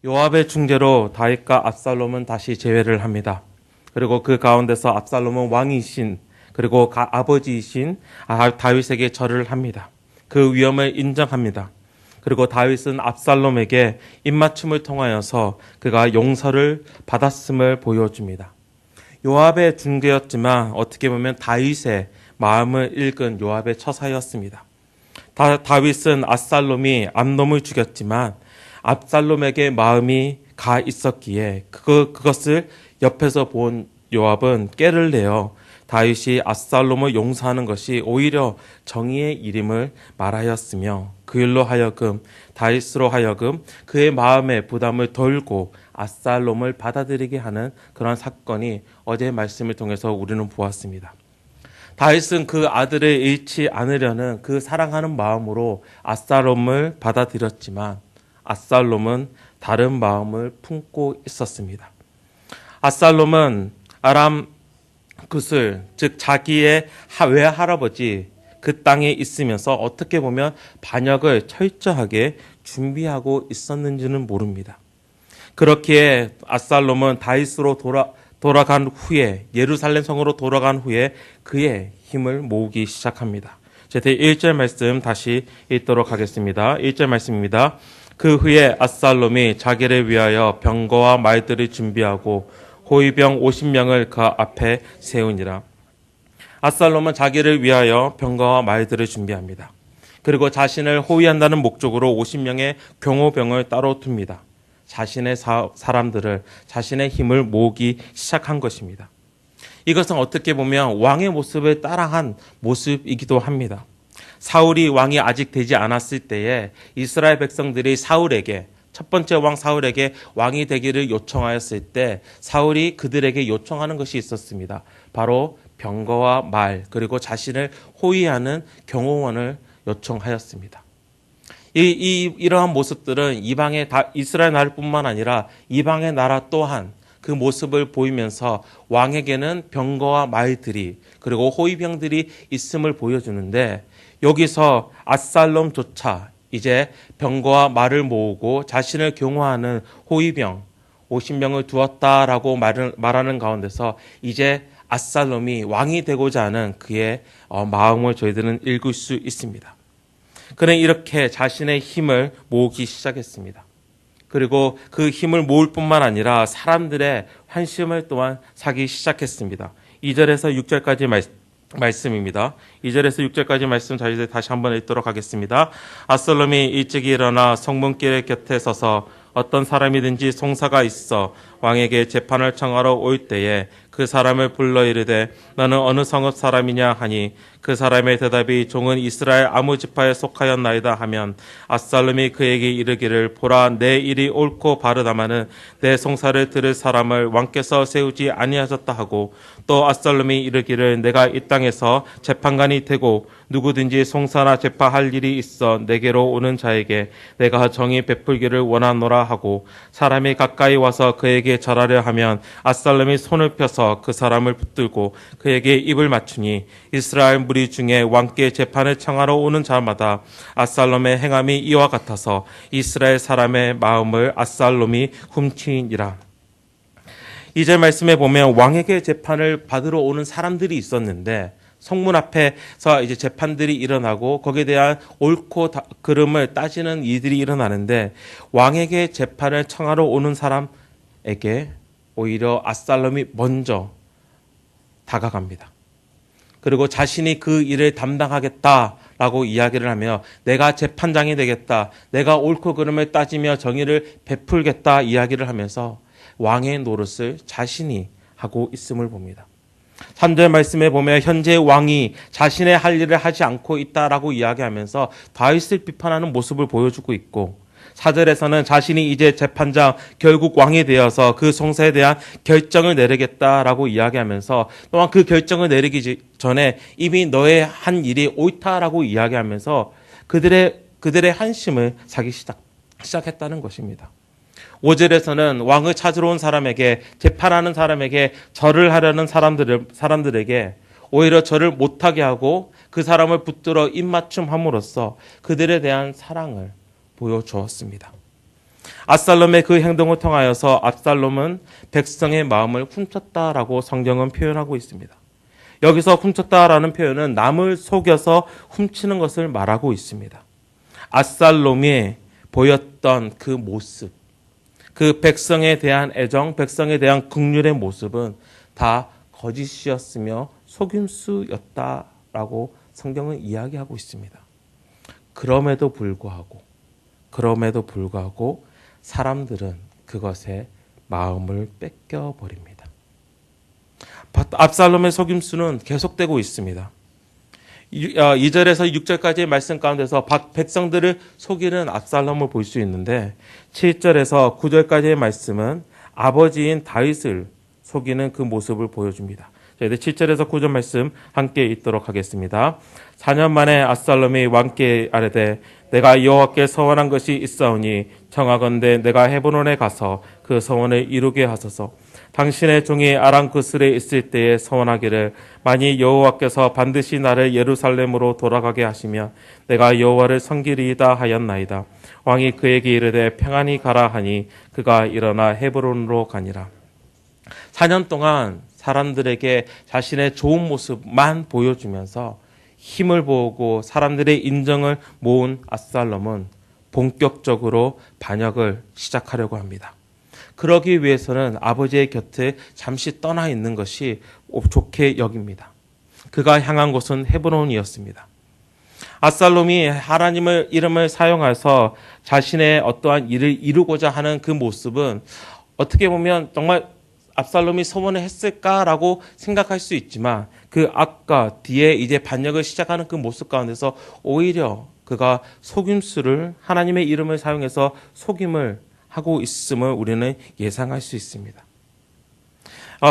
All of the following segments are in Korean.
요압의 중재로 다윗과 압살롬은 다시 재회를 합니다. 그리고 그 가운데서 압살롬은 왕이신 그리고 아버지이신 다윗에게 절을 합니다. 그 위엄을 인정합니다. 그리고 다윗은 압살롬에게 입맞춤을 통하여서 그가 용서를 받았음을 보여줍니다. 요압의 중재였지만 어떻게 보면 다윗의 마음을 읽은 요압의 처사였습니다. 다윗은 압살롬이 암놈을 죽였지만 압살롬에게 마음이 가 있었기에 그것을 옆에서 본 요압은 깨를 내어 다윗이 압살롬을 용서하는 것이 오히려 정의의 일임을 말하였으며 그 일로 하여금 다윗으로 하여금 그의 마음의 부담을 덜고 압살롬을 받아들이게 하는 그런 사건이 어제의 말씀을 통해서 우리는 보았습니다. 다윗은 그 아들을 잃지 않으려는 그 사랑하는 마음으로 압살롬을 받아들였지만 압살롬은 다른 마음을 품고 있었습니다. 압살롬은 아람 굿을 즉 자기의 외할아버지 그 땅에 있으면서 어떻게 보면 반역을 철저하게 준비하고 있었는지는 모릅니다. 그렇기에 압살롬은 다윗으로 돌아간 후에 예루살렘 성으로 돌아간 후에 그의 힘을 모으기 시작합니다. 제가 1절 말씀 다시 읽도록 하겠습니다. 1절 말씀입니다. 그 후에 압살롬이 자기를 위하여 병거와 말들을 준비하고 호위병 50명을 그 앞에 세우니라. 압살롬은 자기를 위하여 병거와 말들을 준비합니다. 그리고 자신을 호위한다는 목적으로 50명의 경호병을 따로 둡니다. 자신의 사람들을 자신의 힘을 모으기 시작한 것입니다. 이것은 어떻게 보면 왕의 모습을 따라한 모습이기도 합니다. 사울이 왕이 아직 되지 않았을 때에 이스라엘 백성들이 사울에게 첫 번째 왕 사울에게 왕이 되기를 요청하였을 때 사울이 그들에게 요청하는 것이 있었습니다. 바로 병거와 말 그리고 자신을 호위하는 경호원을 요청하였습니다. 이러한 모습들은 이방의 이스라엘 나라뿐만 아니라 이방의 나라 또한 그 모습을 보이면서 왕에게는 병거와 말들이 그리고 호위병들이 있음을 보여주는데 여기서 압살롬조차 이제 병거와 말을 모으고 자신을 경호하는 호위병 50명을 두었다라고 말하는 가운데서 이제 압살롬이 왕이 되고자 하는 그의 마음을 저희들은 읽을 수 있습니다. 그는 이렇게 자신의 힘을 모으기 시작했습니다. 그리고 그 힘을 모을 뿐만 아니라 사람들의 환심을 또한 사기 시작했습니다. 2절에서 6절까지 말씀입니다. 2절에서 6절까지 말씀 저희 다시 한번 읽도록 하겠습니다. 압살롬이 일찍 일어나 성문길 곁에 서서 어떤 사람이든지 송사가 있어 왕에게 재판을 청하러 올 때에 그 사람을 불러 이르되 너는 어느 성읍 사람이냐 하니 그 사람의 대답이 종은 이스라엘 아무 지파에 속하였나이다 하면 압살롬이 그에게 이르기를 보라 내 일이 옳고 바르다마는 내 송사를 들을 사람을 왕께서 세우지 아니하셨다 하고 또 압살롬이 이르기를 내가 이 땅에서 재판관이 되고 누구든지 송사나 재판할 일이 있어 내게로 오는 자에게 내가 정의 베풀기를 원하노라 하고 사람이 가까이 와서 그에게 절하려 하면 압살롬이 손을 펴서 그 사람을 붙들고 그에게 입을 맞추니 이스라엘 무리 중에 왕께 재판을 청하러 오는 자마다 압살롬의 행함이 이와 같아서 이스라엘 사람의 마음을 압살롬이 훔치니라. 2절 말씀에 보면 왕에게 재판을 받으러 오는 사람들이 있었는데 성문 앞에서 이제 재판들이 일어나고 거기에 대한 옳고 그름을 따지는 일들이 일어나는데 왕에게 재판을 청하러 오는 사람에게 오히려 압살롬이 먼저 다가갑니다. 그리고 자신이 그 일을 담당하겠다라고 이야기를 하며 내가 재판장이 되겠다. 내가 옳고 그름을 따지며 정의를 베풀겠다 이야기를 하면서 왕의 노릇을 자신이 하고 있음을 봅니다. 3절 말씀에 보면 현재 왕이 자신의 할 일을 하지 않고 있다라고 이야기하면서 다윗을 비판하는 모습을 보여주고 있고 4절에서는 자신이 이제 재판장 결국 왕이 되어서 그 송사에 대한 결정을 내리겠다라고 이야기하면서 또한 그 결정을 내리기 전에 이미 너의 한 일이 옳다라고 이야기하면서 그들의 한심을 사기 시작했다는 것입니다. 5절에서는 왕을 찾으러 온 사람에게 재판하는 사람에게 절을 하려는 사람들에게 오히려 절을 못하게 하고 그 사람을 붙들어 입맞춤함으로써 그들에 대한 사랑을 보여주었습니다. 압살롬의 그 행동을 통하여서 압살롬은 백성의 마음을 훔쳤다라고 성경은 표현하고 있습니다. 여기서 훔쳤다라는 표현은 남을 속여서 훔치는 것을 말하고 있습니다. 압살롬이 보였던 그 모습, 그 백성에 대한 애정, 백성에 대한 긍휼의 모습은 다 거짓이었으며 속임수였다라고 성경은 이야기하고 있습니다. 그럼에도 불구하고 사람들은 그것에 마음을 뺏겨버립니다. 압살롬의 속임수는 계속되고 있습니다. 2절에서 6절까지의 말씀 가운데서 백성들을 속이는 압살롬을 볼 수 있는데 7절에서 9절까지의 말씀은 아버지인 다윗을 속이는 그 모습을 보여줍니다. 저희들 7절에서 9절 말씀 함께 읽도록 하겠습니다. 4년 만에 압살롬이 왕께 아뢰되 내가 여호와께 서원한 것이 있사오니 청하건대 내가 헤브론에 가서 그 서원을 이루게 하소서. 당신의 종이 아람 그슬에 있을 때에 서원하기를 만일 여호와께서 반드시 나를 예루살렘으로 돌아가게 하시면 내가 여호와를 섬기리이다 하였나이다. 왕이 그에게 이르되 평안히 가라 하니 그가 일어나 헤브론으로 가니라. 4년 동안 사람들에게 자신의 좋은 모습만 보여주면서 힘을 보고 사람들의 인정을 모은 압살롬은 본격적으로 반역을 시작하려고 합니다. 그러기 위해서는 아버지의 곁에 잠시 떠나 있는 것이 좋게 여깁니다. 그가 향한 곳은 헤브론이었습니다. 압살롬이 하나님의 이름을 사용해서 자신의 어떠한 일을 이루고자 하는 그 모습은 어떻게 보면 정말 압살롬이 서원을 했을까라고 생각할 수 있지만 그 앞과 뒤에 이제 반역을 시작하는 그 모습 가운데서 오히려 그가 속임수를 하나님의 이름을 사용해서 속임을 하고 있음을 우리는 예상할 수 있습니다.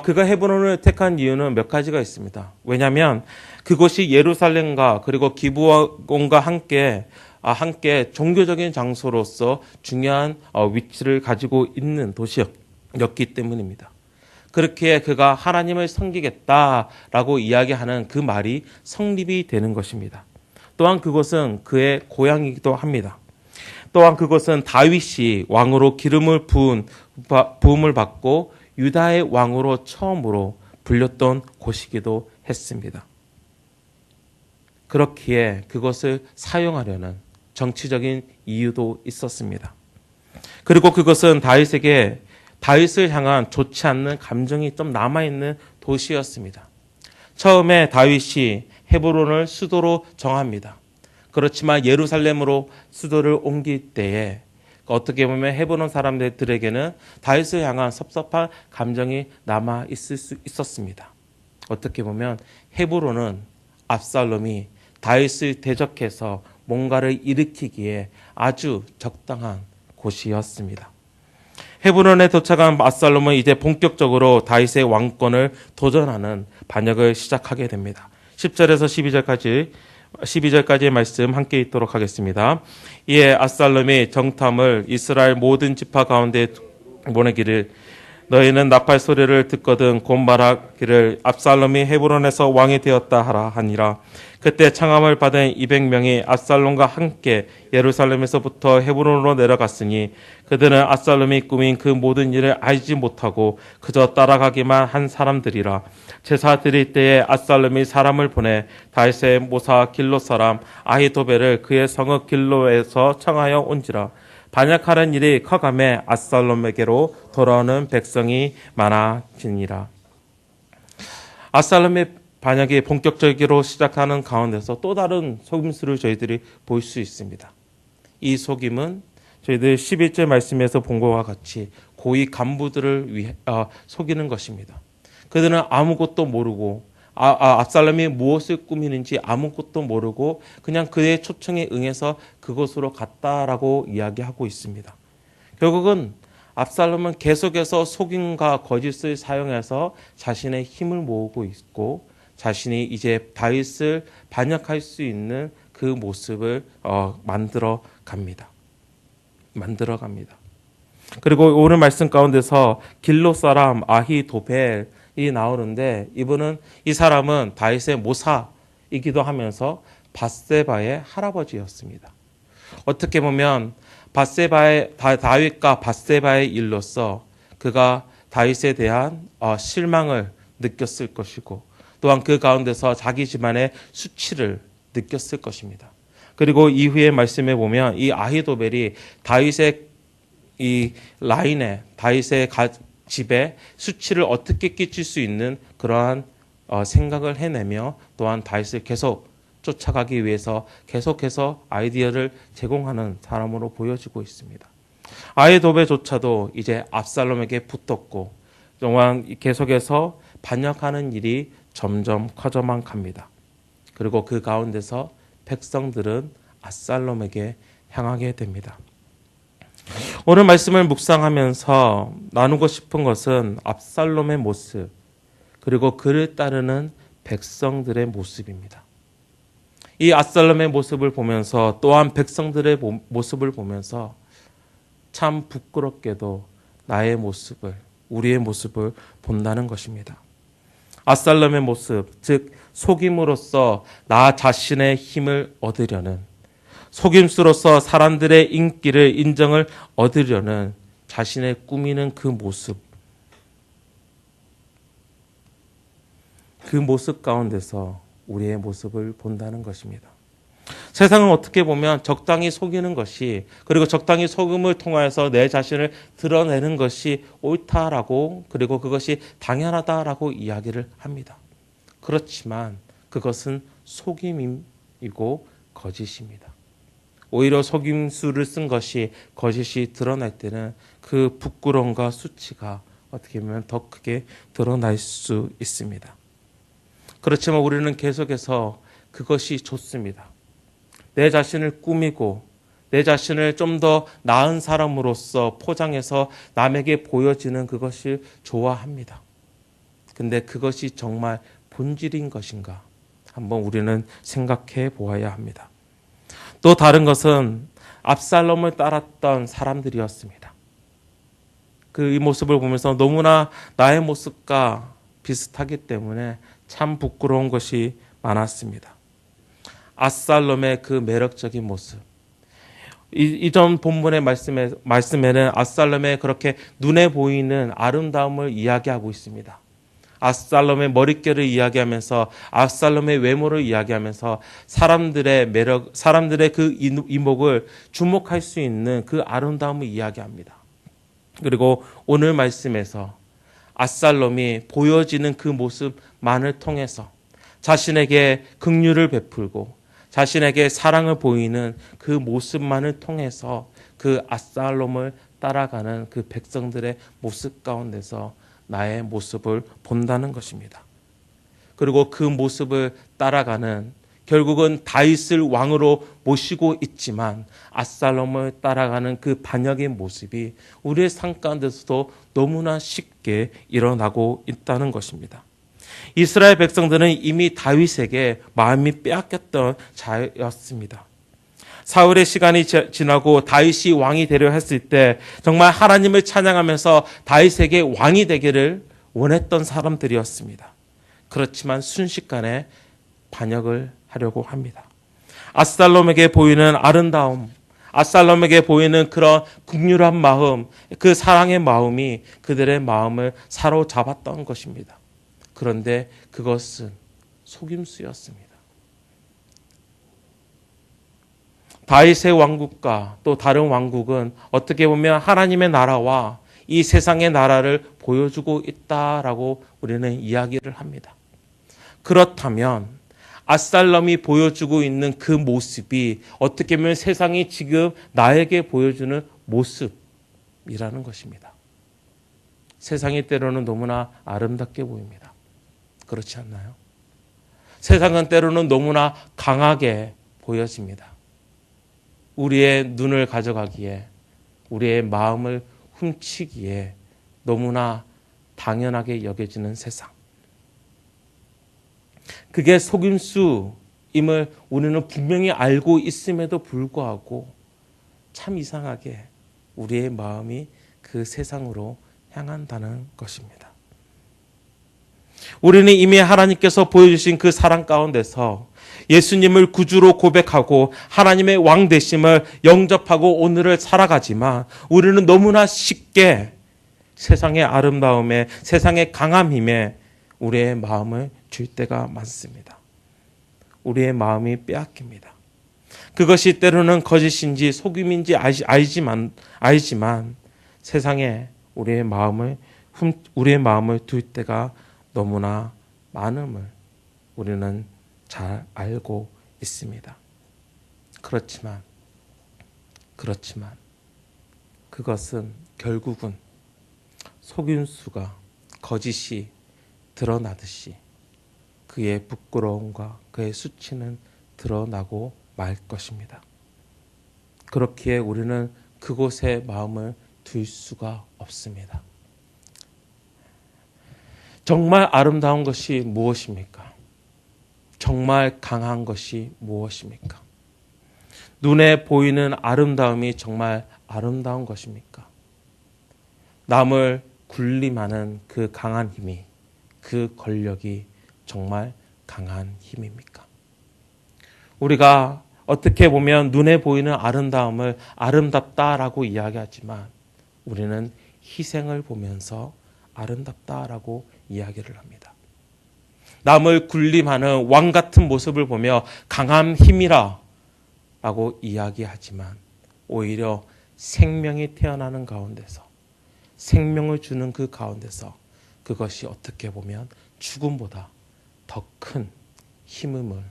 그가 헤브론을 택한 이유는 몇 가지가 있습니다. 왜냐하면 그곳이 예루살렘과 그리고 기브온과 함께 종교적인 장소로서 중요한 위치를 가지고 있는 도시였기 때문입니다. 그렇게 그가 하나님을 섬기겠다라고 이야기하는 그 말이 성립이 되는 것입니다. 또한 그곳은 그의 고향이기도 합니다. 또한 그것은 다윗이 왕으로 부음을 받고 유다의 왕으로 처음으로 불렸던 곳이기도 했습니다. 그렇기에 그것을 사용하려는 정치적인 이유도 있었습니다. 그리고 그것은 다윗을 향한 좋지 않는 감정이 좀 남아있는 도시였습니다. 처음에 다윗이 헤브론을 수도로 정합니다. 그렇지만 예루살렘으로 수도를 옮길 때에 어떻게 보면 헤브론 사람들에게는 다윗을 향한 섭섭한 감정이 남아 있을 수 있었습니다. 어떻게 보면 헤브론은 압살롬이 다윗을 대적해서 뭔가를 일으키기에 아주 적당한 곳이었습니다. 헤브론에 도착한 압살롬은 이제 본격적으로 다윗의 왕권을 도전하는 반역을 시작하게 됩니다. 10절에서 12절까지의 말씀 함께 읽도록 하겠습니다. 이에 압살롬이 정탐을 이스라엘 모든 지파 가운데 보내기를 너희는 나팔 소리를 듣거든 곧 말하기를 압살롬이 헤브론에서 왕이 되었다 하라 하니라. 그때 청함을 받은 200명이 압살롬과 함께 예루살렘에서부터 헤브론으로 내려갔으니 그들은 압살롬이 꾸민 그 모든 일을 알지 못하고 그저 따라가기만 한 사람들이라. 제사 드릴 때에 압살롬이 사람을 보내 다윗의 모사 길로 사람 아히도벨을 그의 성읍 길로에서 청하여 온지라. 반역하는 일이 커감에 압살롬에게로 돌아오는 백성이 많아지니라. 압살롬의 반역이 본격적으로 시작하는 가운데서 또 다른 속임수를 저희들이 볼 수 있습니다. 이 속임은 저희들 11절 말씀에서 본 것과 같이 고위 간부들을 속이는 것입니다. 그들은 아무것도 모르고 압살롬이 무엇을 꾸미는지 아무것도 모르고 그냥 그의 초청에 응해서 그곳으로 갔다라고 이야기하고 있습니다. 결국은 압살롬은 계속해서 속임과 거짓을 사용해서 자신의 힘을 모으고 있고 자신이 이제 다윗을 반역할 수 있는 그 모습을 만들어 갑니다. 그리고 오늘 말씀 가운데서 길로 사람 아히도벨이 나오는데 이 사람은 다윗의 모사이기도 하면서 밧세바의 할아버지였습니다. 어떻게 보면 다윗과 밧세바의 일로서 그가 다윗에 대한 실망을 느꼈을 것이고 또한 그 가운데서 자기 집안의 수치를 느꼈을 것입니다. 그리고 이후의 말씀에 보면 이 아히도벨이 다윗의 이 라인에 다윗의 집에 수치를 어떻게 끼칠 수 있는 그러한 생각을 해내며 또한 다윗을 계속 쫓아가기 위해서 계속해서 아이디어를 제공하는 사람으로 보여지고 있습니다. 아히도벨조차도 이제 압살롬에게 붙었고 또한 계속해서 반역하는 일이 점점 커져만 갑니다. 그리고 그 가운데서 백성들은 압살롬에게 향하게 됩니다. 오늘 말씀을 묵상하면서 나누고 싶은 것은 압살롬의 모습 그리고 그를 따르는 백성들의 모습입니다. 이 압살롬의 모습을 보면서 또한 백성들의 모습을 보면서 참 부끄럽게도 나의 모습을 우리의 모습을 본다는 것입니다. 압살롬의 모습, 즉 속임으로써 나 자신의 힘을 얻으려는 속임수로서 사람들의 인기를 인정을 얻으려는 자신의 꾸미는 그 모습 가운데서 우리의 모습을 본다는 것입니다. 세상은 어떻게 보면 적당히 속이는 것이 그리고 적당히 속음을 통하여서 내 자신을 드러내는 것이 옳다라고 그리고 그것이 당연하다라고 이야기를 합니다. 그렇지만 그것은 속임이고 거짓입니다. 오히려 속임수를 쓴 것이 거짓이 드러날 때는 그 부끄러움과 수치가 어떻게 보면 더 크게 드러날 수 있습니다. 그렇지만 우리는 계속해서 그것이 좋습니다. 내 자신을 꾸미고 내 자신을 좀 더 나은 사람으로서 포장해서 남에게 보여지는 그것을 좋아합니다. 근데 그것이 정말 본질인 것인가? 한번 우리는 생각해 보아야 합니다. 또 다른 것은 압살롬을 따랐던 사람들이었습니다. 이 모습을 보면서 너무나 나의 모습과 비슷하기 때문에 참 부끄러운 것이 많았습니다. 압살롬의 그 매력적인 모습. 이전 본문의 말씀에는 압살롬의 그렇게 눈에 보이는 아름다움을 이야기하고 있습니다. 압살롬의 머릿결을 이야기하면서 압살롬의 외모를 이야기하면서 사람들의 매력, 사람들의 그 이목을 주목할 수 있는 그 아름다움을 이야기합니다. 그리고 오늘 말씀에서 압살롬이 보여지는 그 모습만을 통해서 자신에게 긍휼을 베풀고 자신에게 사랑을 보이는 그 모습만을 통해서 그 압살롬을 따라가는 그 백성들의 모습 가운데서 나의 모습을 본다는 것입니다. 그리고 그 모습을 따라가는 결국은 다윗을 왕으로 모시고 있지만 압살롬을 따라가는 그 반역의 모습이 우리의 삶 가운데서도 너무나 쉽게 일어나고 있다는 것입니다. 이스라엘 백성들은 이미 다윗에게 마음이 빼앗겼던 자였습니다. 사울의 시간이 지나고 다윗이 왕이 되려 했을 때 정말 하나님을 찬양하면서 다윗에게 왕이 되기를 원했던 사람들이었습니다. 그렇지만 순식간에 반역을 하려고 합니다. 압살롬에게 보이는 아름다움, 압살롬에게 보이는 그런 긍휼한 마음, 그 사랑의 마음이 그들의 마음을 사로잡았던 것입니다. 그런데 그것은 속임수였습니다. 다윗의 왕국과 또 다른 왕국은 어떻게 보면 하나님의 나라와 이 세상의 나라를 보여주고 있다라고 우리는 이야기를 합니다. 그렇다면 압살롬이 보여주고 있는 그 모습이 어떻게 보면 세상이 지금 나에게 보여주는 모습이라는 것입니다. 세상이 때로는 너무나 아름답게 보입니다. 그렇지 않나요? 세상은 때로는 너무나 강하게 보여집니다. 우리의 눈을 가져가기에, 우리의 마음을 훔치기에 너무나 당연하게 여겨지는 세상. 그게 속임수임을 우리는 분명히 알고 있음에도 불구하고 참 이상하게 우리의 마음이 그 세상으로 향한다는 것입니다. 우리는 이미 하나님께서 보여주신 그 사랑 가운데서 예수님을 구주로 고백하고 하나님의 왕 되심을 영접하고 오늘을 살아가지만 우리는 너무나 쉽게 세상의 아름다움에, 세상의 강함 힘에 우리의 마음을 줄 때가 많습니다. 우리의 마음이 빼앗깁니다. 그것이 때로는 거짓인지 속임인지 알지만 세상에 우리의 마음을 둘 때가 너무나 많음을 우리는 잘 알고 있습니다. 그렇지만 그것은 결국은 속임수가 거짓이 드러나듯이 그의 부끄러움과 그의 수치는 드러나고 말 것입니다. 그렇기에 우리는 그곳에 마음을 둘 수가 없습니다. 정말 아름다운 것이 무엇입니까? 정말 강한 것이 무엇입니까? 눈에 보이는 아름다움이 정말 아름다운 것입니까? 남을 군림하는 그 강한 힘이, 그 권력이 정말 강한 힘입니까? 우리가 어떻게 보면 눈에 보이는 아름다움을 아름답다라고 이야기하지만 우리는 희생을 보면서 아름답다라고 이야기를 합니다. 남을 군림하는 왕 같은 모습을 보며 강한 힘이라 라고 이야기하지만 오히려 생명이 태어나는 가운데서, 생명을 주는 그 가운데서 그것이 어떻게 보면 죽음보다 더 큰 힘임을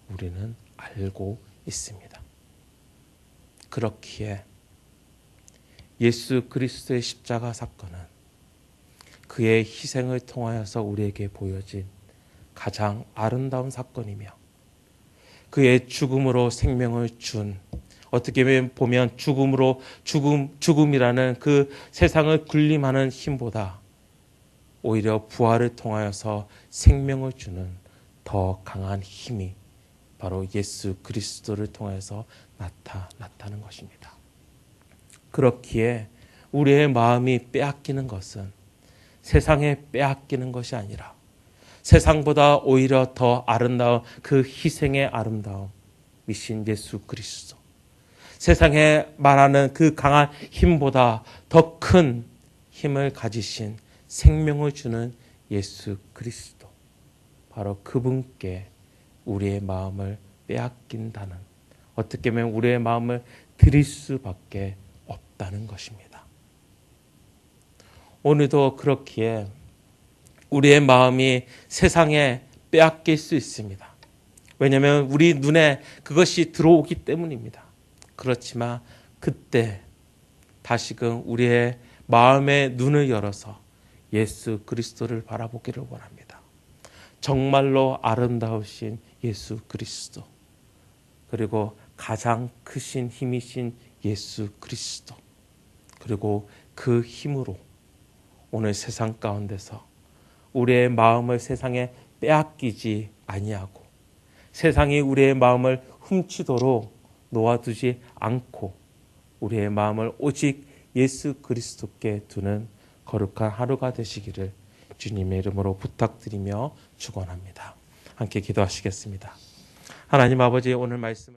우리는 알고 있습니다. 그렇기에 예수 그리스도의 십자가 사건은 그의 희생을 통하여서 우리에게 보여진 가장 아름다운 사건이며 그의 죽음으로 생명을 준, 어떻게 보면 죽음이라는 그 세상을 군림하는 힘보다 오히려 부활을 통하여서 생명을 주는 더 강한 힘이 바로 예수 그리스도를 통해서 나타났다는 것입니다. 그렇기에 우리의 마음이 빼앗기는 것은 세상에 빼앗기는 것이 아니라 세상보다 오히려 더 아름다운 그 희생의 아름다움이신 예수 그리스도, 세상에 말하는 그 강한 힘보다 더 큰 힘을 가지신 생명을 주는 예수 그리스도, 바로 그분께 우리의 마음을 빼앗긴다는, 어떻게 보면 우리의 마음을 드릴 수밖에 없다는 것입니다. 오늘도 그렇기에 우리의 마음이 세상에 빼앗길 수 있습니다. 왜냐하면 우리 눈에 그것이 들어오기 때문입니다. 그렇지만 그때 다시금 우리의 마음의 눈을 열어서 예수 그리스도를 바라보기를 원합니다. 정말로 아름다우신 예수 그리스도, 그리고 가장 크신 힘이신 예수 그리스도, 그리고 그 힘으로 오늘 세상 가운데서 우리의 마음을 세상에 빼앗기지 아니하고 세상이 우리의 마음을 훔치도록 놓아두지 않고 우리의 마음을 오직 예수 그리스도께 두는 거룩한 하루가 되시기를 주님의 이름으로 부탁드리며 축원합니다. 함께 기도하시겠습니다. 하나님 아버지, 오늘 말씀